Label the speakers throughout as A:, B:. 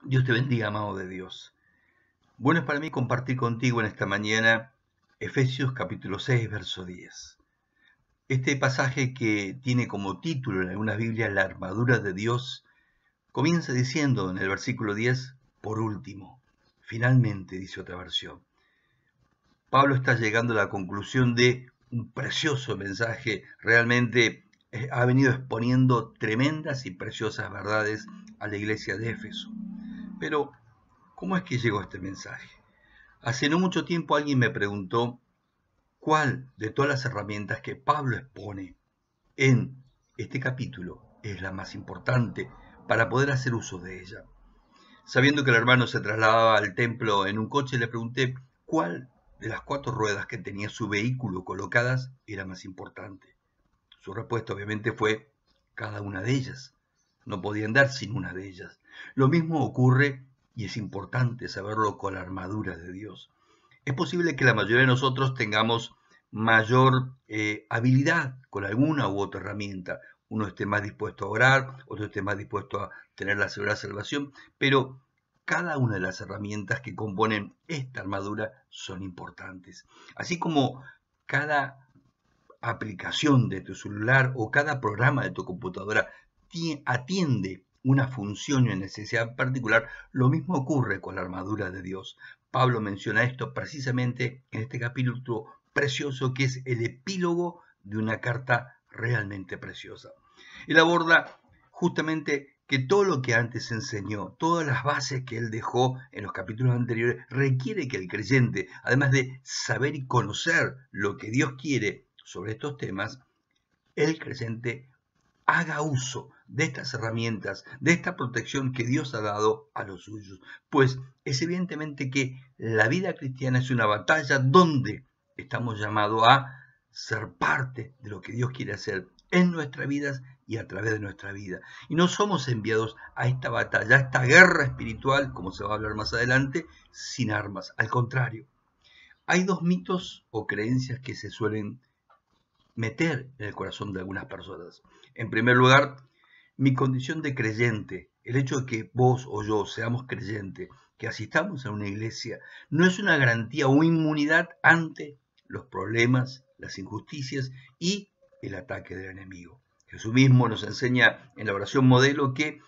A: Dios te bendiga, amado de Dios. Bueno es para mí compartir contigo en esta mañana Efesios capítulo 6, verso 10. Este pasaje que tiene como título en algunas Biblias la armadura de Dios, comienza diciendo en el versículo 10, por último, finalmente, dice otra versión. Pablo está llegando a la conclusión de un precioso mensaje, realmente ha venido exponiendo tremendas y preciosas verdades a la iglesia de Éfeso. Pero, ¿cómo es que llegó este mensaje? Hace no mucho tiempo alguien me preguntó cuál de todas las herramientas que Pablo expone en este capítulo es la más importante para poder hacer uso de ella. Sabiendo que el hermano se trasladaba al templo en un coche, le pregunté cuál de las 4 ruedas que tenía su vehículo colocadas era más importante. Su respuesta obviamente fue cada una de ellas. No podía andar sin una de ellas. Lo mismo ocurre, y es importante saberlo, con la armadura de Dios. Es posible que la mayoría de nosotros tengamos mayor habilidad con alguna u otra herramienta. Uno esté más dispuesto a orar, otro esté más dispuesto a tener la segura salvación, pero cada una de las herramientas que componen esta armadura son importantes. Así como cada aplicación de tu celular o cada programa de tu computadora atiende una función y una necesidad particular, lo mismo ocurre con la armadura de Dios. Pablo menciona esto precisamente en este capítulo precioso que es el epílogo de una carta realmente preciosa. Él aborda justamente que todo lo que antes enseñó, todas las bases que él dejó en los capítulos anteriores, requiere que el creyente, además de saber y conocer lo que Dios quiere sobre estos temas, el creyente haga uso de estas herramientas, de esta protección que Dios ha dado a los suyos. Pues es evidentemente que la vida cristiana es una batalla donde estamos llamados a ser parte de lo que Dios quiere hacer en nuestras vidas y a través de nuestra vida. Y no somos enviados a esta batalla, a esta guerra espiritual, como se va a hablar más adelante, sin armas. Al contrario, hay 2 mitos o creencias que se suelen meter en el corazón de algunas personas. En primer lugar, mi condición de creyente, el hecho de que vos o yo seamos creyentes, que asistamos a una iglesia, no es una garantía o inmunidad ante los problemas, las injusticias y el ataque del enemigo. Jesús mismo nos enseña en la oración modelo que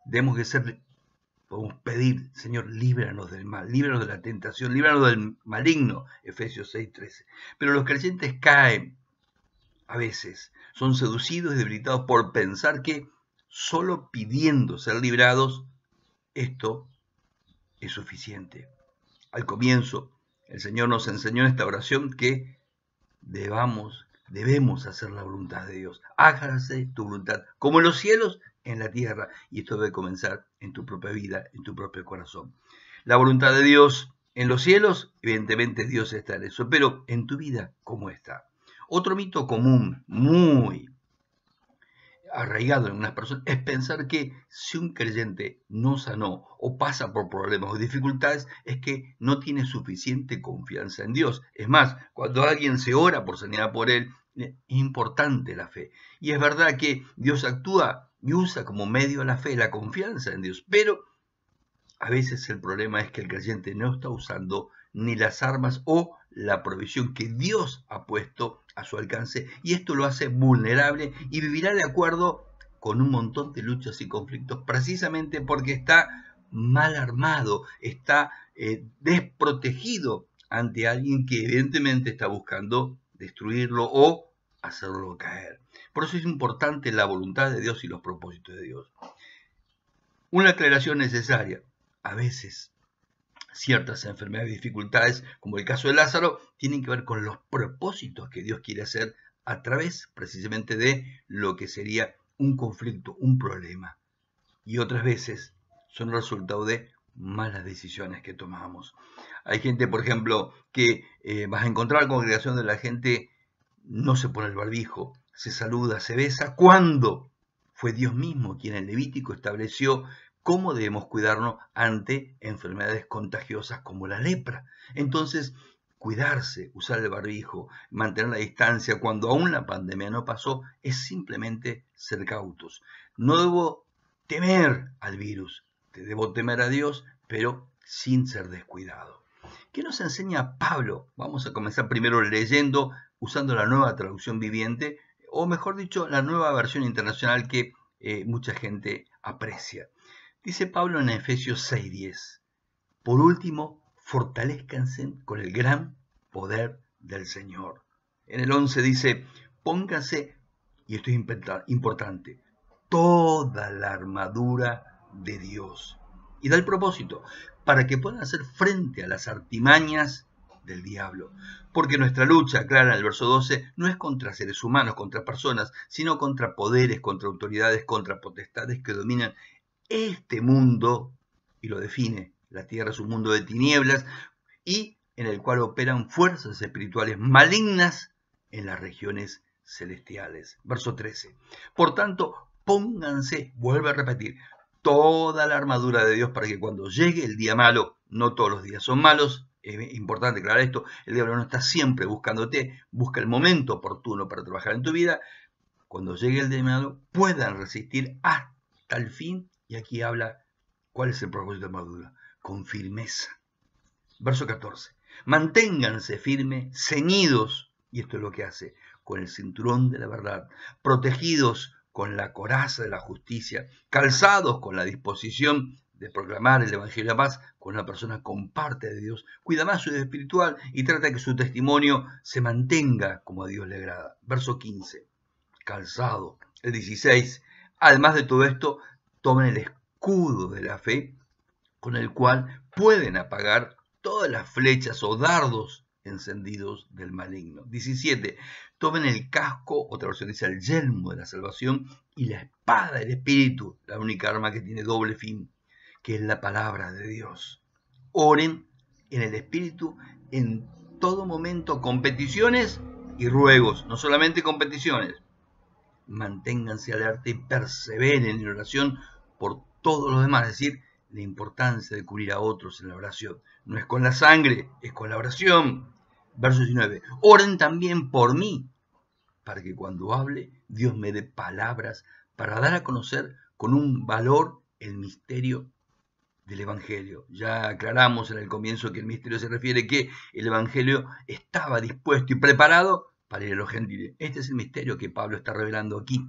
A: debemos de ser, podemos pedir, Señor, líbranos del mal, líbranos de la tentación, líbranos del maligno, Efesios 6:13. Pero los creyentes caen a veces, son seducidos y debilitados por pensar que solo pidiendo ser librados, esto es suficiente. Al comienzo, el Señor nos enseñó en esta oración que debemos hacer la voluntad de Dios. Hágase tu voluntad, como en los cielos, en la tierra. Y esto debe comenzar en tu propia vida, en tu propio corazón. La voluntad de Dios en los cielos, evidentemente Dios está en eso, pero en tu vida, ¿cómo está? Otro mito común, muy arraigado en unas personas, es pensar que si un creyente no sanó o pasa por problemas o dificultades, es que no tiene suficiente confianza en Dios. Es más, cuando alguien se ora por sanidad por él, es importante la fe. Y es verdad que Dios actúa y usa como medio la fe, la confianza en Dios, pero a veces el problema es que el creyente no está usando ni las armas o la provisión que Dios ha puesto a su alcance, y esto lo hace vulnerable y vivirá de acuerdo con un montón de luchas y conflictos precisamente porque está mal armado, está desprotegido ante alguien que evidentemente está buscando destruirlo o hacerlo caer. Por eso es importante la voluntad de Dios y los propósitos de Dios. Una aclaración necesaria. A veces ciertas enfermedades y dificultades, como el caso de Lázaro, tienen que ver con los propósitos que Dios quiere hacer a través precisamente de lo que sería un conflicto, un problema. Y otras veces son el resultado de malas decisiones que tomamos. Hay gente, por ejemplo, que vas a encontrar congregación de la gente no se pone el barbijo, se saluda, se besa, cuando fue Dios mismo quien en Levítico estableció cómo debemos cuidarnos ante enfermedades contagiosas como la lepra. Entonces, cuidarse, usar el barbijo, mantener la distancia cuando aún la pandemia no pasó, es simplemente ser cautos. No debo temer al virus, Debo temer a Dios, pero sin ser descuidado. ¿Qué nos enseña Pablo? Vamos a comenzar primero leyendo, usando la Nueva Traducción Viviente, o mejor dicho, la nueva versión internacional que mucha gente aprecia. Dice Pablo en Efesios 6:10, por último, fortalezcanse con el gran poder del Señor. En el 11 dice, pónganse, y esto es importante, toda la armadura de Dios. Y da el propósito, para que puedan hacer frente a las artimañas del diablo. Porque nuestra lucha, clara en el verso 12, no es contra seres humanos, contra personas, sino contra poderes, contra autoridades, contra potestades que dominan este mundo, y lo define, la tierra es un mundo de tinieblas, y en el cual operan fuerzas espirituales malignas en las regiones celestiales. Verso 13. Por tanto, pónganse, vuelve a repetir, toda la armadura de Dios para que cuando llegue el día malo, no todos los días son malos, es importante aclarar esto, el diablo no está siempre buscándote, busca el momento oportuno para trabajar en tu vida, cuando llegue el día malo puedan resistir hasta el fin, y aquí habla cuál es el propósito de la armadura, con firmeza. Verso 14, manténganse firmes, ceñidos, y esto es lo que hace, con el cinturón de la verdad, protegidos con la coraza de la justicia, calzados con la disposición de proclamar el Evangelio de la paz, con una persona con parte de Dios, cuida más su vida espiritual y trata de que su testimonio se mantenga como a Dios le agrada. Verso 15, calzado. El 16, además de todo esto, tomen el escudo de la fe, con el cual pueden apagar todas las flechas o dardos encendidos del maligno. 17. Tomen el casco, otra versión dice el yelmo de la salvación, y la espada del Espíritu, la única arma que tiene doble fin, que es la palabra de Dios. Oren en el Espíritu en todo momento, con peticiones y ruegos, no solamente con peticiones. Manténganse alerta y perseveren en oración por todos los demás, es decir, la importancia de cubrir a otros en la oración. No es con la sangre, es con la oración. Verso 19. Oren también por mí, para que cuando hable, Dios me dé palabras para dar a conocer con un valor el misterio del Evangelio. Ya aclaramos en el comienzo que el misterio se refiere que el Evangelio estaba dispuesto y preparado para ir a los gentiles. Este es el misterio que Pablo está revelando aquí.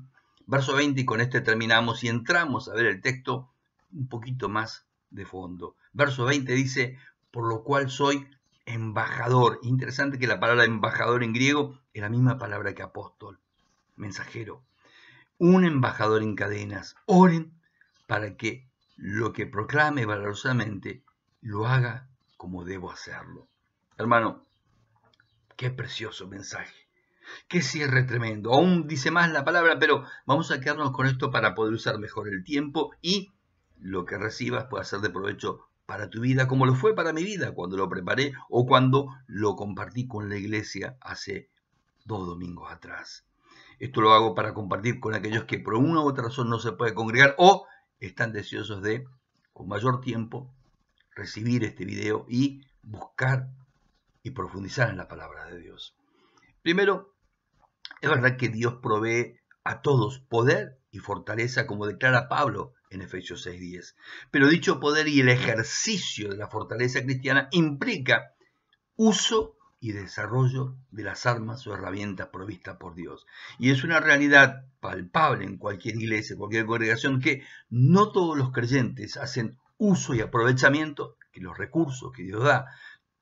A: Verso 20, y con este terminamos y entramos a ver el texto un poquito más de fondo. Verso 20 dice, por lo cual soy embajador. Interesante que la palabra embajador en griego es la misma palabra que apóstol, mensajero. Un embajador en cadenas. Oren para que lo que proclame valorosamente lo haga como debo hacerlo. Hermano, qué precioso mensaje. Qué cierre tremendo. Aún dice más la palabra, pero vamos a quedarnos con esto para poder usar mejor el tiempo y lo que recibas pueda ser de provecho para tu vida, como lo fue para mi vida cuando lo preparé o cuando lo compartí con la iglesia hace 2 domingos atrás. Esto lo hago para compartir con aquellos que por una u otra razón no se pueden congregar o están deseosos de, con mayor tiempo, recibir este video y buscar y profundizar en la palabra de Dios. Primero, es verdad que Dios provee a todos poder y fortaleza, como declara Pablo en Efesios 6:10. Pero dicho poder y el ejercicio de la fortaleza cristiana implica uso y desarrollo de las armas o herramientas provistas por Dios. Y es una realidad palpable en cualquier iglesia, cualquier congregación, que no todos los creyentes hacen uso y aprovechamiento de los recursos que Dios da.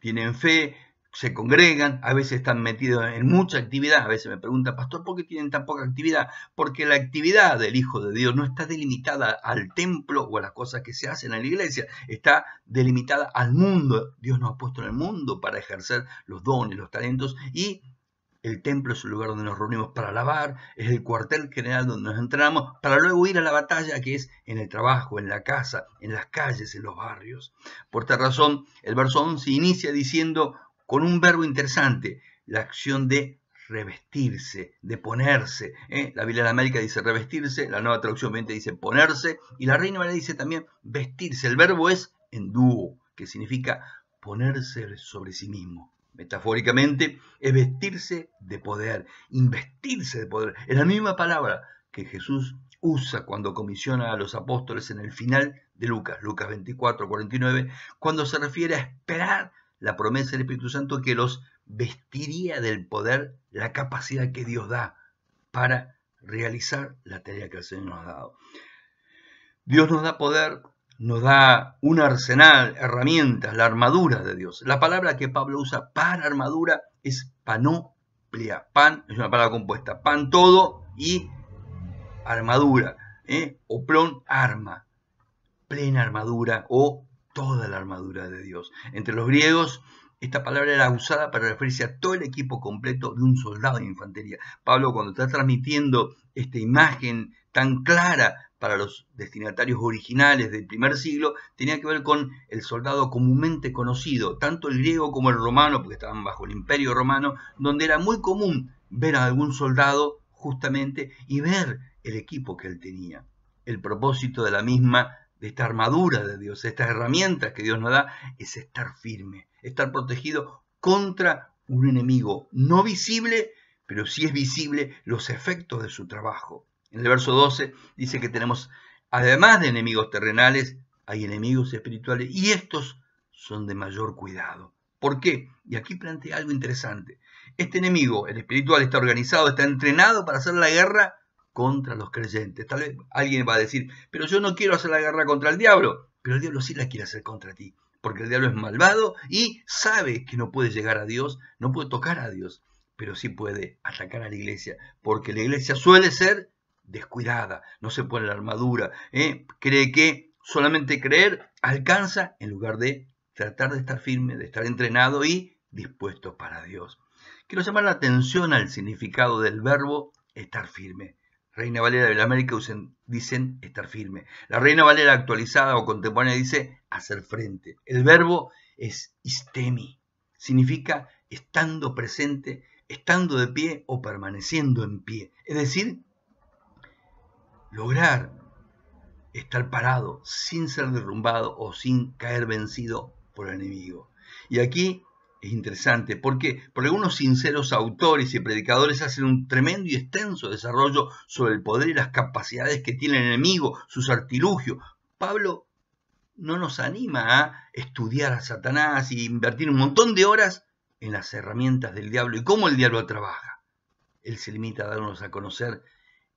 A: Tienen fe, se congregan, a veces están metidos en mucha actividad. A veces me preguntan, pastor, ¿por qué tienen tan poca actividad? Porque la actividad del Hijo de Dios no está delimitada al templo o a las cosas que se hacen en la iglesia, está delimitada al mundo. Dios nos ha puesto en el mundo para ejercer los dones, los talentos, y el templo es el lugar donde nos reunimos para alabar, es el cuartel general donde nos entrenamos para luego ir a la batalla, que es en el trabajo, en la casa, en las calles, en los barrios. Por esta razón, el verso 11 inicia diciendo con un verbo interesante, la acción de revestirse, de ponerse. La Biblia de la América dice revestirse, la Nueva Traducción Viviente dice ponerse, y la Reina Valera dice también vestirse. El verbo es enduo, que significa ponerse sobre sí mismo. Metafóricamente, es vestirse de poder, investirse de poder. Es la misma palabra que Jesús usa cuando comisiona a los apóstoles en el final de Lucas 24, 49, cuando se refiere a esperar la promesa del Espíritu Santo que los vestiría del poder, la capacidad que Dios da para realizar la tarea que el Señor nos ha dado. Dios nos da poder, nos da un arsenal, herramientas, la armadura de Dios. La palabra que Pablo usa para armadura es panoplia. Pan es una palabra compuesta, pan todo y armadura, oplón, arma, plena armadura o toda la armadura de Dios. Entre los griegos, esta palabra era usada para referirse a todo el equipo completo de un soldado de infantería. Pablo, cuando está transmitiendo esta imagen tan clara para los destinatarios originales del primer siglo, tenía que ver con el soldado comúnmente conocido, tanto el griego como el romano, porque estaban bajo el imperio romano, donde era muy común ver a algún soldado justamente y ver el equipo que él tenía. El propósito de la misma, de esta armadura de Dios, estas herramientas que Dios nos da, es estar firme, estar protegido contra un enemigo no visible, pero sí es visible los efectos de su trabajo. En el verso 12 dice que tenemos, además de enemigos terrenales, hay enemigos espirituales y estos son de mayor cuidado. ¿Por qué? Y aquí plantea algo interesante. Este enemigo, el espiritual, está organizado, está entrenado para hacer la guerra contra los creyentes. Tal vez alguien va a decir, pero yo no quiero hacer la guerra contra el diablo, pero el diablo sí la quiere hacer contra ti, porque el diablo es malvado y sabe que no puede llegar a Dios, no puede tocar a Dios, pero sí puede atacar a la iglesia, porque la iglesia suele ser descuidada, no se pone la armadura, cree que solamente creer alcanza en lugar de tratar de estar firme, de estar entrenado y dispuesto para Dios. Quiero llamar la atención al significado del verbo estar firme. Reina Valera de la América dicen estar firme. La Reina Valera actualizada o contemporánea dice hacer frente. El verbo es istemi. Significa estando presente, estando de pie o permaneciendo en pie. Es decir, lograr estar parado sin ser derrumbado o sin caer vencido por el enemigo. Y aquí es interesante. ¿Por qué? Porque algunos sinceros autores y predicadores hacen un tremendo y extenso desarrollo sobre el poder y las capacidades que tiene el enemigo, sus artilugios. Pablo no nos anima a estudiar a Satanás y invertir un montón de horas en las herramientas del diablo y cómo el diablo trabaja. Él se limita a darnos a conocer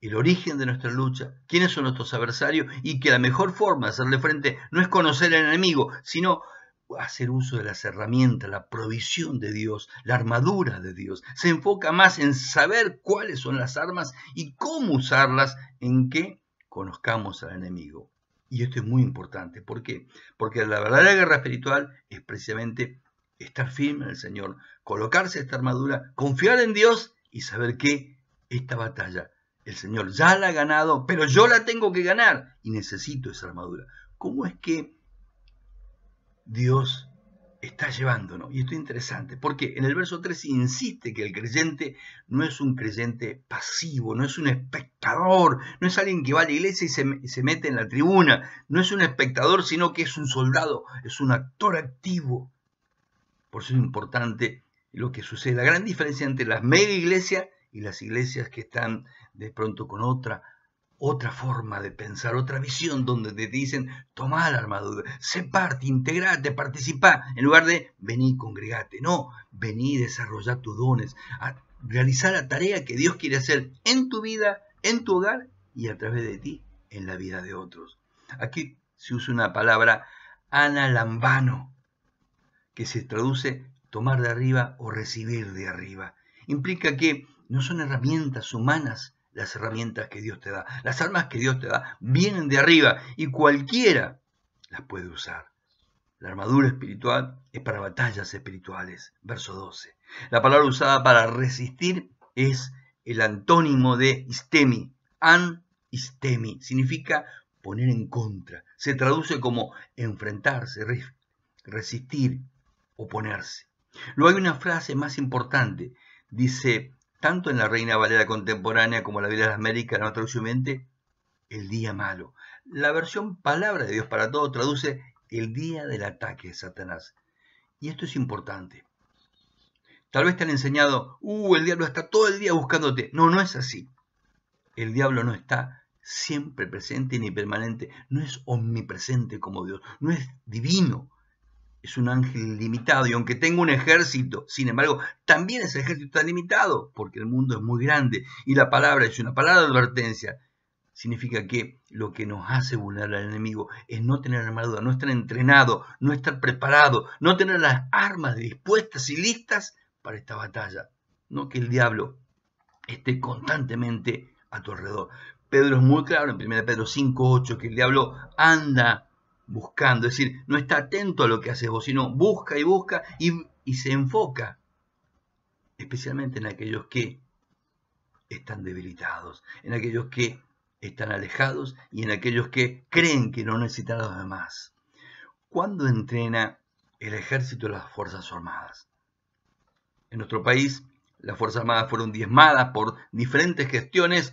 A: el origen de nuestra lucha, quiénes son nuestros adversarios y que la mejor forma de hacerle frente no es conocer al enemigo, sino hacer uso de las herramientas, la provisión de Dios, la armadura de Dios. Se enfoca más en saber cuáles son las armas y cómo usarlas en que conozcamos al enemigo. Y esto es muy importante. ¿Por qué? Porque la verdadera guerra espiritual es precisamente estar firme en el Señor, colocarse esta armadura, confiar en Dios y saber que esta batalla el Señor ya la ha ganado, pero yo la tengo que ganar y necesito esa armadura. ¿Cómo es que Dios está llevándonos? Y esto es interesante, porque en el verso 3 insiste que el creyente no es un creyente pasivo, no es un espectador, no es alguien que va a la iglesia y se mete en la tribuna, no es un espectador, sino que es un soldado, es un actor activo. Por eso es importante lo que sucede, la gran diferencia entre las mega iglesias y las iglesias que están de pronto con otra forma de pensar, otra visión, donde te dicen, toma la armadura, sé parte, integrate, participá, en lugar de vení, congregate. No, vení, desarrollá tus dones, a realizar la tarea que Dios quiere hacer en tu vida, en tu hogar y a través de ti, en la vida de otros. Aquí se usa una palabra analambano, que se traduce tomar de arriba o recibir de arriba. Implica que no son herramientas humanas las herramientas que Dios te da. Las armas que Dios te da vienen de arriba y cualquiera las puede usar. La armadura espiritual es para batallas espirituales. Verso 12. La palabra usada para resistir es el antónimo de istemi. An-istemi. Significa poner en contra. Se traduce como enfrentarse, resistir, oponerse. Luego hay una frase más importante. Dice, tanto en la Reina Valera contemporánea como en la Biblia de las Américas, en la traducción viviente, el día malo. La versión Palabra de Dios para Todos traduce el día del ataque de Satanás. Y esto es importante. Tal vez te han enseñado, el diablo está todo el día buscándote. No, no es así. El diablo no está siempre presente ni permanente, no es omnipresente como Dios, no es divino, es un ángel limitado, y aunque tenga un ejército, sin embargo, también ese ejército está limitado, porque el mundo es muy grande, y la palabra es una palabra de advertencia. Significa que lo que nos hace vulnerar al enemigo es no tener armadura, no estar entrenado, no estar preparado, no tener las armas dispuestas y listas para esta batalla. No que el diablo esté constantemente a tu alrededor. Pedro es muy claro en 1 Pedro 5:8 que el diablo anda buscando, es decir, no está atento a lo que haces vos, sino busca y busca y se enfoca especialmente en aquellos que están debilitados, en aquellos que están alejados y en aquellos que creen que no necesitan a los demás. ¿Cuándo entrena el ejército de las Fuerzas Armadas? En nuestro país, las Fuerzas Armadas fueron diezmadas por diferentes gestiones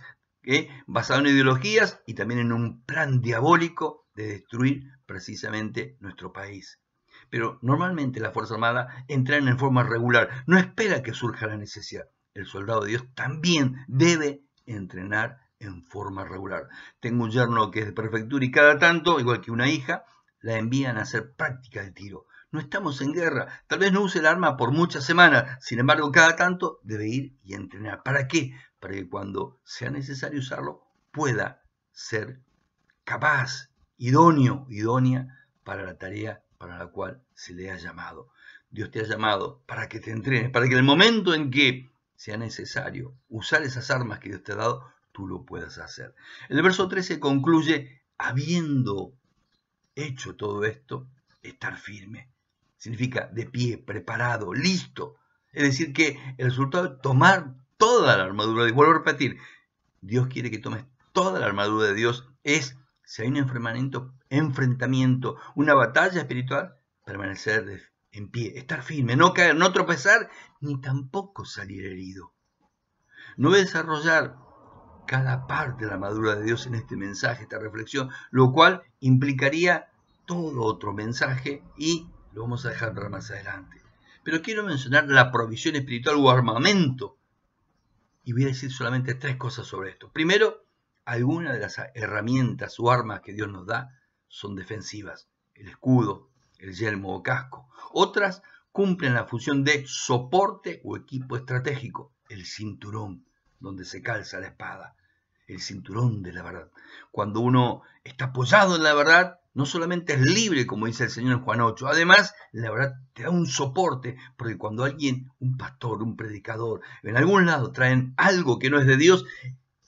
A: basadas en ideologías y también en un plan diabólico de destruir precisamente nuestro país. Pero normalmente las Fuerzas Armadas entrenan en forma regular, no espera que surja la necesidad. El soldado de Dios también debe entrenar en forma regular. Tengo un yerno que es de prefectura y cada tanto, igual que una hija, la envían a hacer práctica de tiro. No estamos en guerra, tal vez no use el arma por muchas semanas, sin embargo cada tanto debe ir y entrenar. ¿Para qué? Para que cuando sea necesario usarlo pueda ser capaz, idóneo, idónea para la tarea para la cual se le ha llamado. Dios te ha llamado para que te entrenes, para que en el momento en que sea necesario usar esas armas que Dios te ha dado, tú lo puedas hacer. El verso 13 concluye, habiendo hecho todo esto, estar firme. Significa de pie, preparado, listo. Es decir, que el resultado es tomar toda la armadura. Y vuelvo a repetir, Dios quiere que tomes toda la armadura de Dios. Es, si hay un enfrentamiento, una batalla espiritual, permanecer en pie, estar firme, no caer, no tropezar, ni tampoco salir herido. No voy a desarrollar cada parte de la armadura de Dios en este mensaje, esta reflexión, lo cual implicaría todo otro mensaje y lo vamos a dejar para más adelante. Pero quiero mencionar la provisión espiritual o armamento y voy a decir solamente 3 cosas sobre esto. Primero, algunas de las herramientas o armas que Dios nos da son defensivas, el escudo, el yelmo o casco. Otras cumplen la función de soporte o equipo estratégico, el cinturón, donde se calza la espada, el cinturón de la verdad. Cuando uno está apoyado en la verdad, no solamente es libre, como dice el Señor en Juan 8, además, la verdad te da un soporte, porque cuando alguien, un pastor, un predicador, en algún lado traen algo que no es de Dios,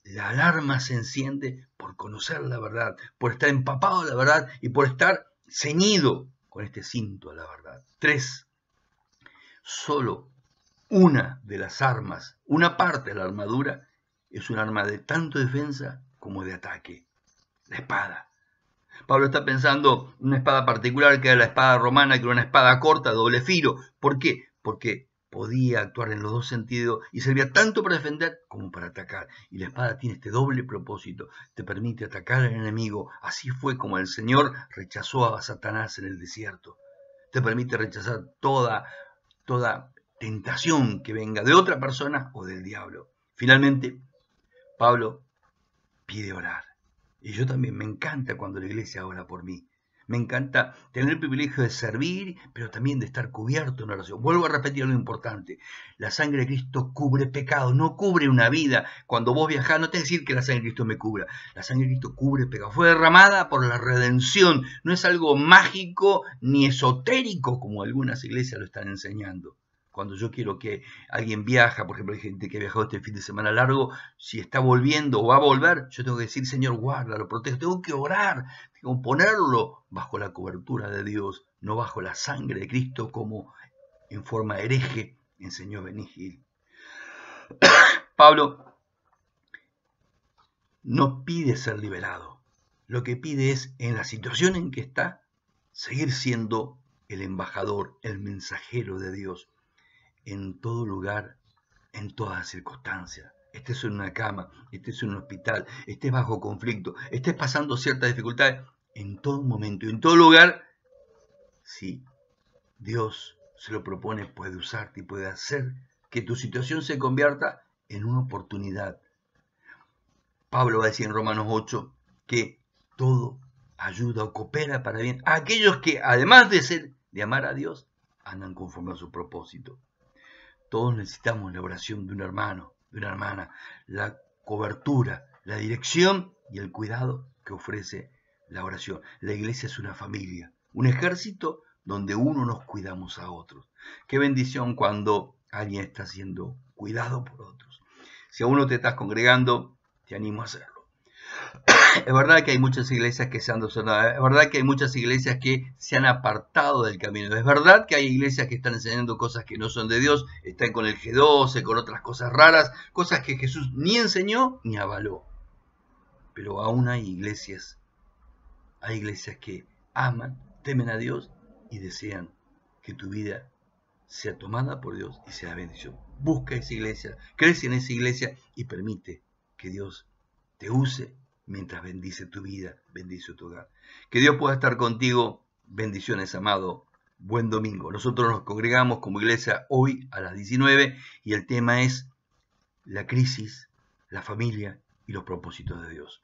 A: la alarma se enciende por conocer la verdad, por estar empapado de la verdad y por estar ceñido con este cinto de la verdad. 3. Solo una de las armas, una parte de la armadura, es un arma de tanto defensa como de ataque, la espada. Pablo está pensando en una espada particular que era la espada romana, que era una espada corta, doble filo. ¿Por qué? Porque podía actuar en los dos sentidos y servía tanto para defender como para atacar. Y la espada tiene este doble propósito, te permite atacar al enemigo. Así fue como el Señor rechazó a Satanás en el desierto. Te permite rechazar toda tentación que venga de otra persona o del diablo. Finalmente, Pablo pide orar. Y yo también me encanta cuando la iglesia ora por mí. Me encanta tener el privilegio de servir, pero también de estar cubierto en oración. Vuelvo a repetir lo importante. La sangre de Cristo cubre pecado, no cubre una vida. Cuando vos viajás, no te decir que la sangre de Cristo me cubra. La sangre de Cristo cubre pecado. Fue derramada por la redención. No es algo mágico ni esotérico como algunas iglesias lo están enseñando. Cuando yo quiero que alguien viaja, por ejemplo, hay gente que ha viajado este fin de semana largo, si está volviendo o va a volver, yo tengo que decir, Señor, guárdalo, protege, tengo que orar, tengo que ponerlo bajo la cobertura de Dios, no bajo la sangre de Cristo como en forma hereje enseñó Benigil. Pablo no pide ser liberado, lo que pide es, en la situación en que está, seguir siendo el embajador, el mensajero de Dios, en todo lugar, en todas circunstancias. Estés en una cama, estés en un hospital, estés bajo conflicto, estés pasando ciertas dificultades, en todo momento, en todo lugar, si Dios se lo propone, puede usarte y puede hacer que tu situación se convierta en una oportunidad Pablo va a decir en Romanos 8 que todo ayuda o coopera para bien a aquellos que, además de amar a Dios, andan conforme a su propósito. Todos necesitamos la oración de un hermano, de una hermana, la cobertura, la dirección y el cuidado que ofrece la oración. La iglesia es una familia, un ejército donde uno nos cuidamos a otros. Qué bendición cuando alguien está siendo cuidado por otros. Si aún no te estás congregando, te animo a hacerlo. Es verdad que hay muchas iglesias que se han desordenado, es verdad que hay muchas iglesias que se han apartado del camino, es verdad que hay iglesias que están enseñando cosas que no son de Dios, están con el G12, con otras cosas raras, cosas que Jesús ni enseñó ni avaló. Pero aún hay iglesias que aman, temen a Dios y desean que tu vida sea tomada por Dios y sea bendición. Busca esa iglesia, crece en esa iglesia y permite que Dios te use mientras bendice tu vida, bendice tu hogar. Que Dios pueda estar contigo. Bendiciones, amado. Buen domingo. Nosotros nos congregamos como iglesia hoy a las 19 y el tema es la crisis, la familia y los propósitos de Dios.